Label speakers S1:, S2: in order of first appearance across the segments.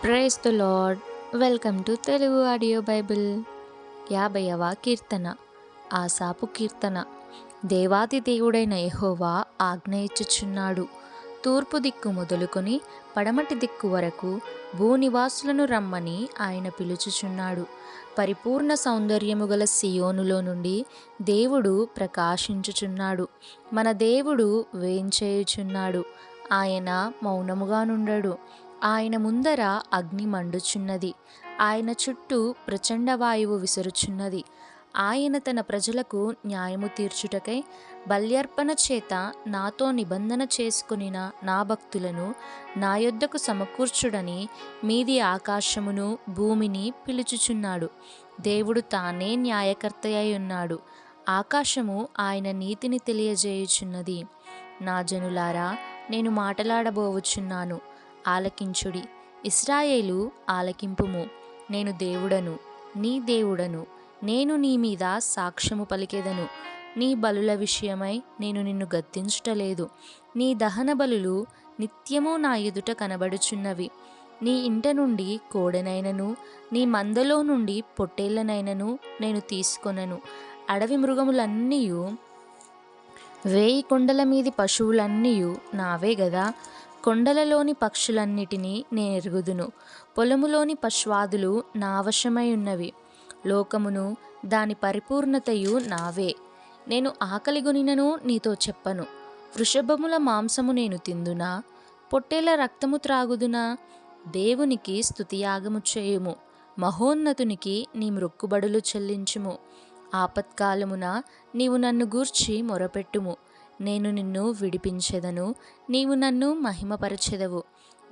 S1: Praise the lord. Welcome to Telugu audio Bible. 50వ కీర్తన. ఆసాపు కీర్తన. దేవాది దేవుడైన యెహోవా ఆజ్ఞ ఇచ్చుచున్నాడు. తూర్పు దిక్కు మొదలుకొని పడమటి దిక్కు వరకు భూనివాసులను రమ్మని ఆయన పిలుచుచున్నాడు. పరిపూర్ణ సౌందర్యము గల సియోనులో నుండి దేవుడు ప్రకాశించుచున్నాడు. మన దేవుడు వేంచేయుచున్నాడు. ఆయన మౌనముగా నుండడు. ఆయన ముందర అగ్ని మండుచున్నది. ఆయన చుట్టూ ప్రచండ వాయువు విసురుచున్నది. ఆయన తన ప్రజలకు న్యాయము తీర్చుటకై బల్యర్పణ చేత నాతో నిబంధన చేసుకొనిన నా భక్తులను నా యొద్దకు సమకూర్చుడని మీది ఆకాశమును భూమిని పిలుచుచున్నాడు. దేవుడు తానే న్యాయకర్తయై ఉన్నాడు. ఆకాశము ఆయన నీతిని తెలియజేయుచున్నది. నా జనులారా, నేను మాటలాడబోవుచున్నాను, ఆలకించుడి. ఇశ్రాయేలు, ఆలకింపుము. నేను దేవుడను, నీ దేవుడను. నేను నీ మీద సాక్ష్యము పలికెదను. నీ బలుల విషయమై నేను నిన్ను గద్దించుటలేదు. నీ దహన బలులు నిత్యము నా ఎదుట కనబడుచున్నవి. నీ ఇంట నుండి కోడెనైనను నీ మందలో నుండి పొట్టేళ్లనైనను నేను తీసుకొనను. అడవి మృగములన్నీయు 1000 కొండల మీది పశువులన్నీయు నావే గదా. కొండలలోని పక్షులన్నిటినీ నేనెరుగుదును. పొలములోని పశ్వాదులు నా వశమై ఉన్నవి. లోకమును దాని పరిపూర్ణతయు నావే. నేను ఆకలిగొనినను నీతో చెప్పను. వృషభముల మాంసము నేను తిందునా? పొట్టేళ్ల రక్తము త్రాగుదునా? దేవునికి స్తుతియాగము చేయుము. మహోన్నతునికి నీ మ్రొక్కుబడులు చెల్లించుము. ఆపత్కాలమున నీవు నన్ను గూర్చి మొరపెట్టుము. నేను నిన్ను విడిపించెదను. నీవు నన్ను మహిమపరచెదవు.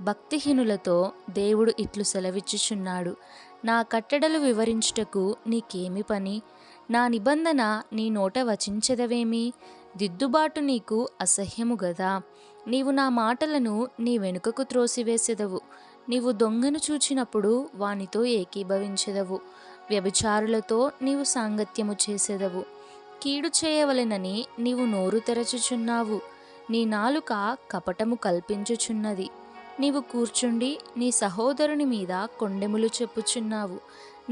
S1: భక్తిహీనులతో దేవుడు ఇట్లు సెలవిచ్చుచున్నాడు. నా కట్టడలు వివరించుటకు నీకేమి పని? నా నిబంధన నీ నోట వచించెదవేమి? దిద్దుబాటు నీకు అసహ్యము గదా. నీవు నా మాటలను నీ వెనుకకు త్రోసివేసెదవు. నీవు దొంగను చూచినప్పుడు వానితో ఏకీభవించెదవు. వ్యభిచారులతో నీవు సాంగత్యము చేసెదవు. కీడు చేయవలెనని నీవు నోరు తెరచుచున్నావు. నీ నాలుక కపటము కల్పించుచున్నది. నీవు కూర్చుండి నీ సహోదరుని మీద కొండెములు చెప్పుచున్నావు.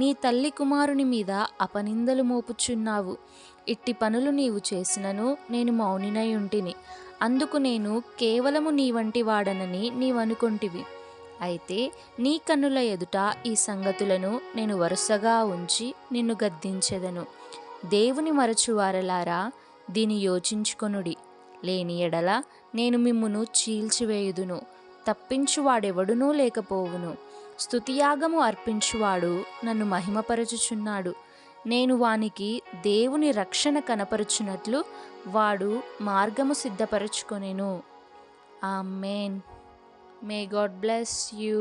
S1: నీ తల్లి కుమారుని మీద అపనిందలు మోపుచున్నావు. ఇట్టి పనులు నీవు చేసినను నేను మౌనినై ఉంటిని. అందుకు నేను కేవలము నీ వంటి వాడనని నీవనుకొంటివి. అయితే నీ కన్నుల ఎదుట ఈ సంగతులను నేను వరుసగా ఉంచి నిన్ను గద్దించెదను. దేవుని మరచువారలారా, దీని యోచించుకొనుడి. లేని ఎడల నేను మిమ్మును చీల్చివేయుదును. తప్పించువాడెవడునూ లేకపోవును. స్తుతియాగము అర్పించువాడు నన్ను మహిమపరచుచున్నాడు. నేను వానికి దేవుని రక్షణ కనపరుచున్నట్లు వాడు మార్గము సిద్ధపరచుకొనెను. ఆమేన్. May God bless you.